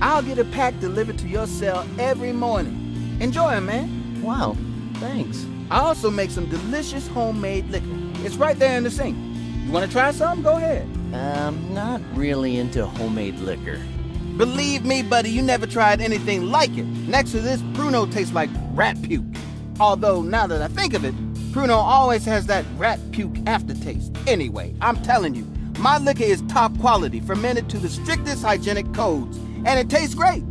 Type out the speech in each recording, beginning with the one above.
I'll get a pack delivered to your cell every morning. Enjoy 'em, man. Wow, thanks. I also make some delicious homemade liquor. It's right there in the sink. You want to try some? Go ahead. Not really into homemade liquor. Believe me, buddy, you never tried anything like it. Next to this, Pruno tastes like rat puke. Although, now that I think of it, Pruno always has that rat puke aftertaste. Anyway, I'm telling you, my liquor is top quality, fermented to the strictest hygienic codes, and it tastes great.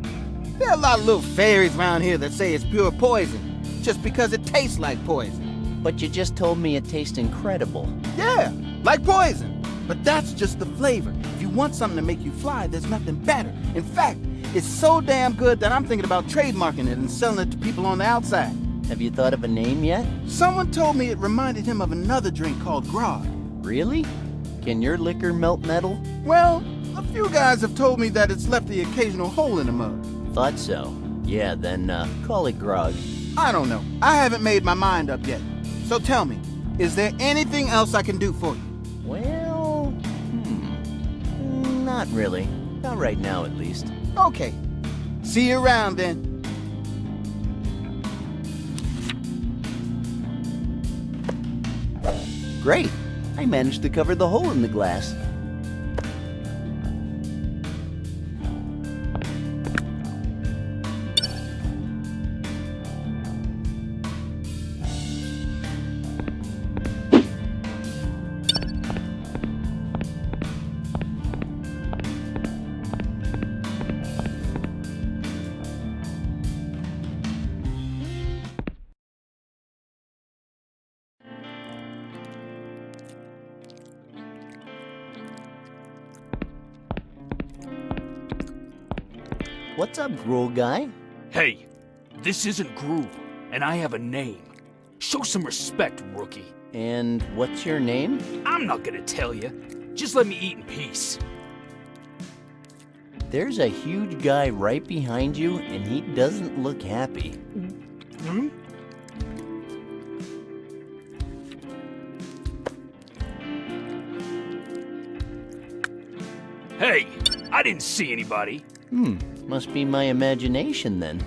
There are a lot of little fairies around here that say it's pure poison, just because it tastes like poison. But you just told me it tastes incredible. Yeah, like poison. But that's just the flavor. If you want something to make you fly, there's nothing better. In fact, it's so damn good that I'm thinking about trademarking it and selling it to people on the outside. Have you thought of a name yet? Someone told me it reminded him of another drink called grog. Really? Can your liquor melt metal? Well, a few guys have told me that it's left the occasional hole in the mug. Thought so. Yeah, then call it grog. I don't know. I haven't made my mind up yet. So tell me, is there anything else I can do for you? Well, not really. Not right now, at least. Okay. See you around then. Great! I managed to cover the hole in the glass. What's up, Gruel guy? Hey, this isn't Gruel, and I have a name. Show some respect, rookie. And what's your name? I'm not gonna tell you. Just let me eat in peace. There's a huge guy right behind you, and he doesn't look happy. Hmm? Hey, I didn't see anybody. Must be my imagination then.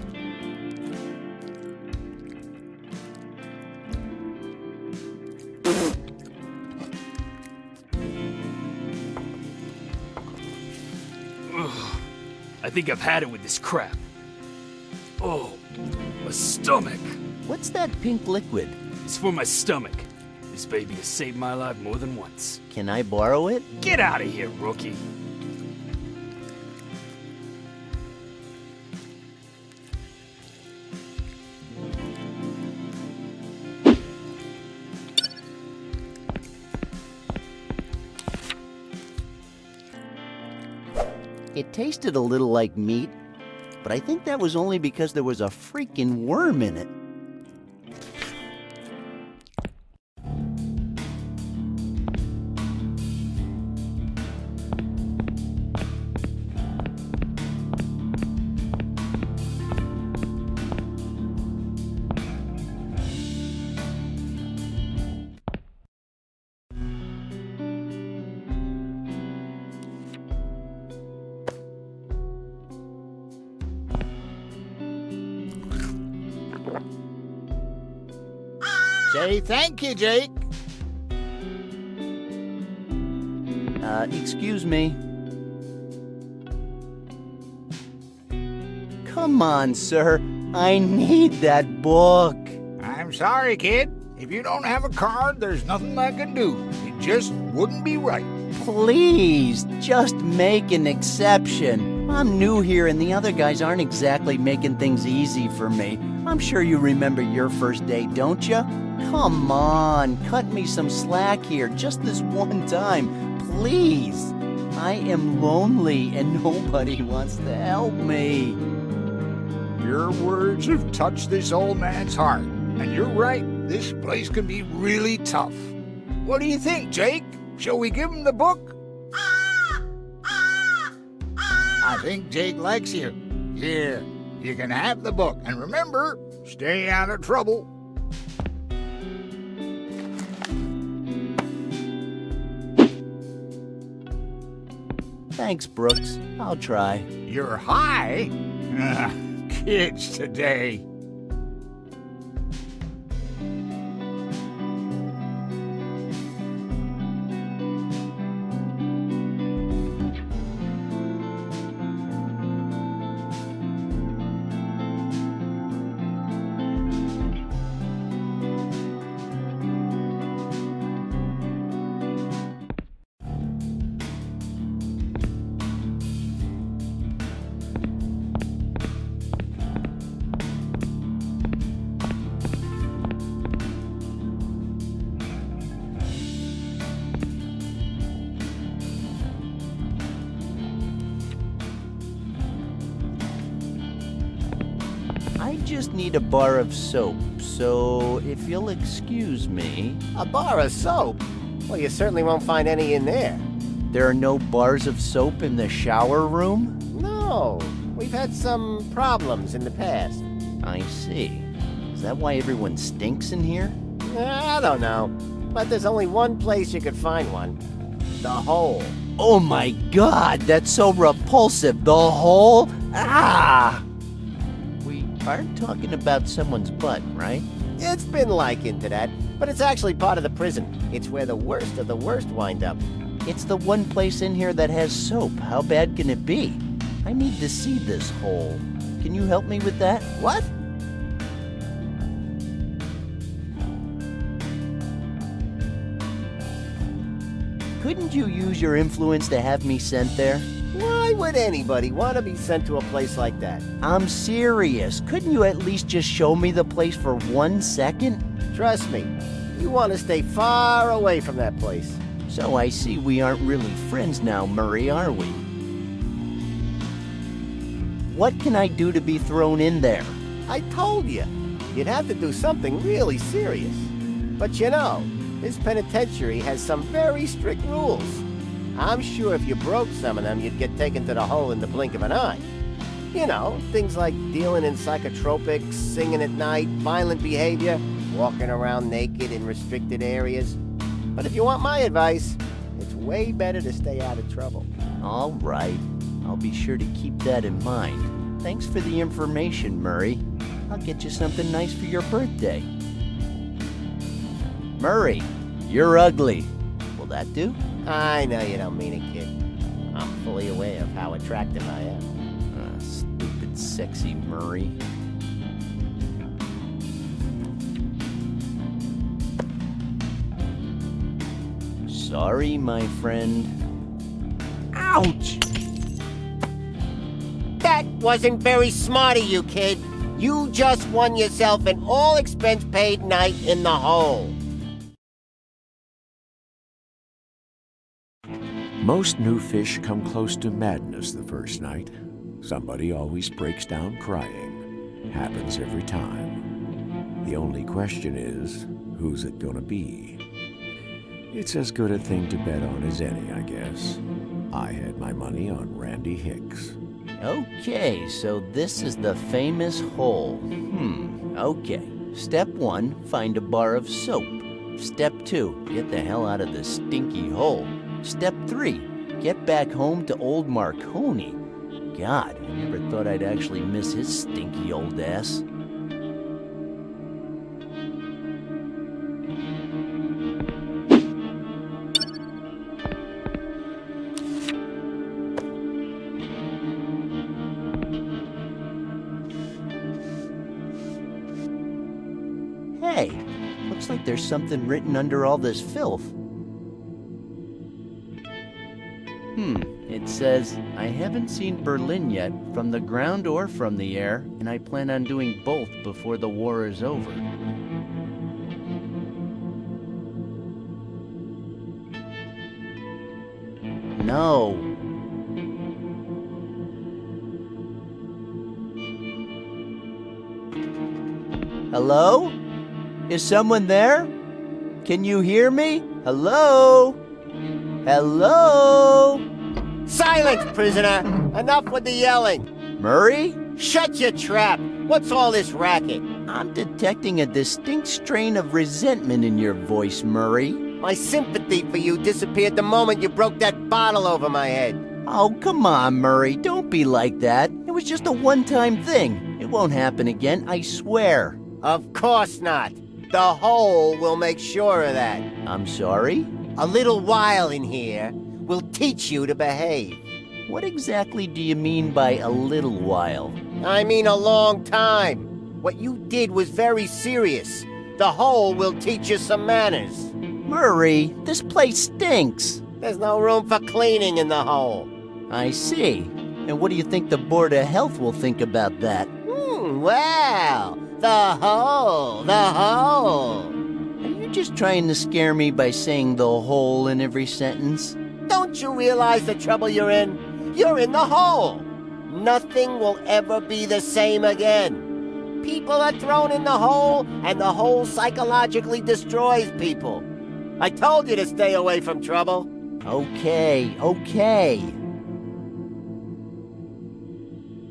Ugh, I think I've had it with this crap. Oh, my stomach. What's that pink liquid? It's for my stomach. This baby has saved my life more than once. Can I borrow it? Get out of here, rookie. It tasted a little like meat, but I think that was only because there was a freaking worm in it. Say thank you, Jake. Excuse me. Come on, sir. I need that book. I'm sorry, kid. If you don't have a card, there's nothing I can do. It just wouldn't be right. Please, just make an exception. I'm new here and the other guys aren't exactly making things easy for me. I'm sure you remember your first day, don't you? Come on, cut me some slack here, just this one time, please. I am lonely and nobody wants to help me. Your words have touched this old man's heart. And you're right, this place can be really tough. What do you think, Jake? Shall we give him the book? I think Jake likes you. Here, you can have the book. And remember, stay out of trouble. Thanks, Brooks. I'll try. You're high? Kids today. I just need a bar of soap, so if you'll excuse me. A bar of soap? Well, you certainly won't find any in there. There are no bars of soap in the shower room? No, we've had some problems in the past. I see. Is that why everyone stinks in here? I don't know, but there's only one place you could find one. The hole. Oh my god, that's so repulsive. The hole? Ah! We aren't talking about someone's butt, right? It's been likened to that, but it's actually part of the prison. It's where the worst of the worst wind up. It's the one place in here that has soap. How bad can it be? I need to see this hole. Can you help me with that? What? Couldn't you use your influence to have me sent there? Why would anybody want to be sent to a place like that? I'm serious. Couldn't you at least just show me the place for 1 second? Trust me, you want to stay far away from that place. So I see we aren't really friends now, Murray, are we? What can I do to be thrown in there? I told you, you'd have to do something really serious. But you know, this penitentiary has some very strict rules. I'm sure if you broke some of them, you'd get taken to the hole in the blink of an eye. You know, things like dealing in psychotropics, singing at night, violent behavior, walking around naked in restricted areas. But if you want my advice, it's way better to stay out of trouble. All right. I'll be sure to keep that in mind. Thanks for the information, Murray. I'll get you something nice for your birthday. Murray, you're ugly. Will that do? I know you don't mean it, kid. I'm fully aware of how attractive I am. Stupid, sexy Murray. Sorry, my friend. Ouch! That wasn't very smart of you, kid. You just won yourself an all-expense-paid night in the hole. Most new fish come close to madness the first night. Somebody always breaks down crying. Happens every time. The only question is, who's it gonna be? It's as good a thing to bet on as any, I guess. I had my money on Randy Hicks. Okay, so this is the famous hole. Okay. Step 1, find a bar of soap. Step 2, get the hell out of the stinky hole. Step 3, get back home to old Marconi. God, I never thought I'd actually miss his stinky old ass. Hey, looks like there's something written under all this filth. It says, I haven't seen Berlin yet, from the ground or from the air, and I plan on doing both before the war is over. No. Hello? Is someone there? Can you hear me? Hello? Hello? Silence, prisoner! Enough with the yelling! Murray? Shut your trap! What's all this racket? I'm detecting a distinct strain of resentment in your voice, Murray. My sympathy for you disappeared the moment you broke that bottle over my head. Oh, come on, Murray. Don't be like that. It was just a one-time thing. It won't happen again, I swear. Of course not. The hole will make sure of that. I'm sorry? A little while in here will teach you to behave. What exactly do you mean by a little while? I mean a long time. What you did was very serious. The hole will teach you some manners. Murray, this place stinks. There's no room for cleaning in the hole. I see. And what do you think the Board of Health will think about that? Well, the hole. Are you just trying to scare me by saying the hole in every sentence? Don't you realize the trouble you're in? You're in the hole. Nothing will ever be the same again. People are thrown in the hole, and the hole psychologically destroys people. I told you to stay away from trouble. Okay.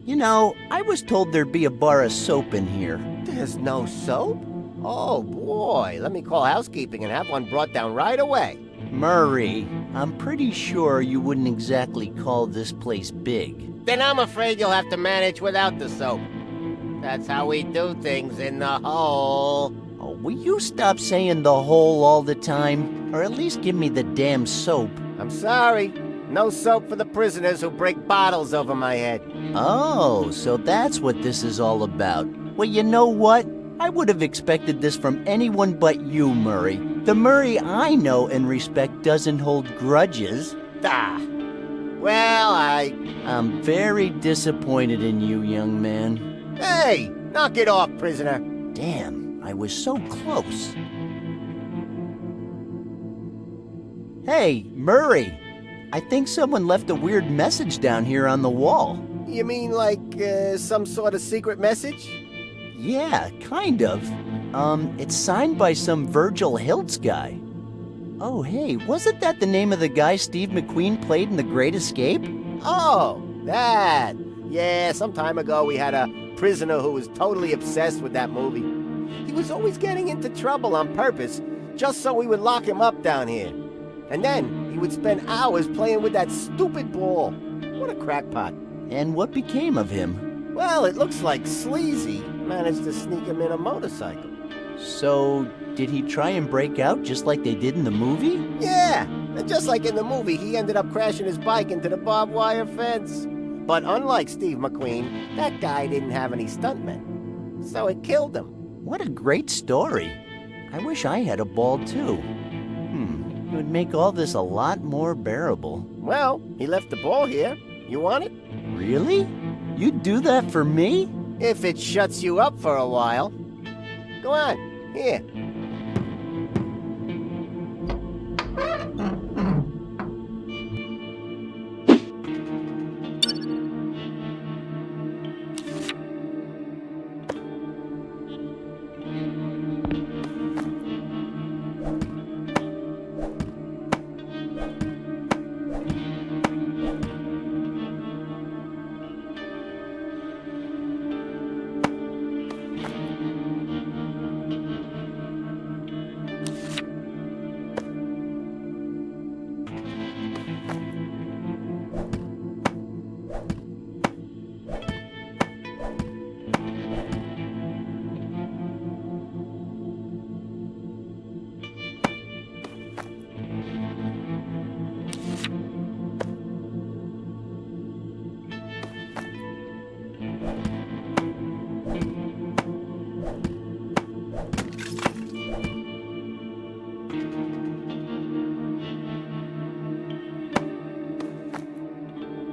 You know, I was told there'd be a bar of soap in here. There's no soap? Oh, boy. Let me call housekeeping and have one brought down right away. Murray, I'm pretty sure you wouldn't exactly call this place big. Then I'm afraid you'll have to manage without the soap. That's how we do things in the hole. Oh, will you stop saying the hole all the time? Or at least give me the damn soap. I'm sorry. No soap for the prisoners who break bottles over my head. Oh, so that's what this is all about. Well, you know what? I would have expected this from anyone but you, Murray. The Murray I know and respect doesn't hold grudges. Well, I'm very disappointed in you, young man. Hey, knock it off, prisoner. Damn, I was so close. Hey, Murray. I think someone left a weird message down here on the wall. You mean like some sort of secret message? Yeah, kind of. It's signed by some Virgil Hiltz guy. Oh, hey, wasn't that the name of the guy Steve McQueen played in The Great Escape? Oh, that. Yeah, some time ago we had a prisoner who was totally obsessed with that movie. He was always getting into trouble on purpose, just so we would lock him up down here. And then he would spend hours playing with that stupid ball. What a crackpot. And what became of him? Well, it looks like Sleazy managed to sneak him in a motorcycle. So, did he try and break out just like they did in the movie? Yeah, and just like in the movie, he ended up crashing his bike into the barbed wire fence. But unlike Steve McQueen, that guy didn't have any stuntmen. So it killed him. What a great story. I wish I had a ball too. It would make all this a lot more bearable. Well, he left the ball here. You want it? Really? You'd do that for me? If it shuts you up for a while. Go on, here.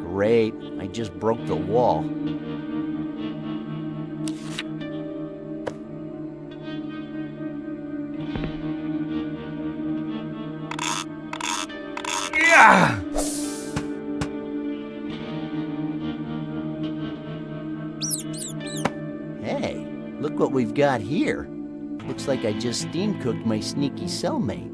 Great, I just broke the wall. Yeah! Hey, look what we've got here. Looks like I just steam-cooked my sneaky cellmate.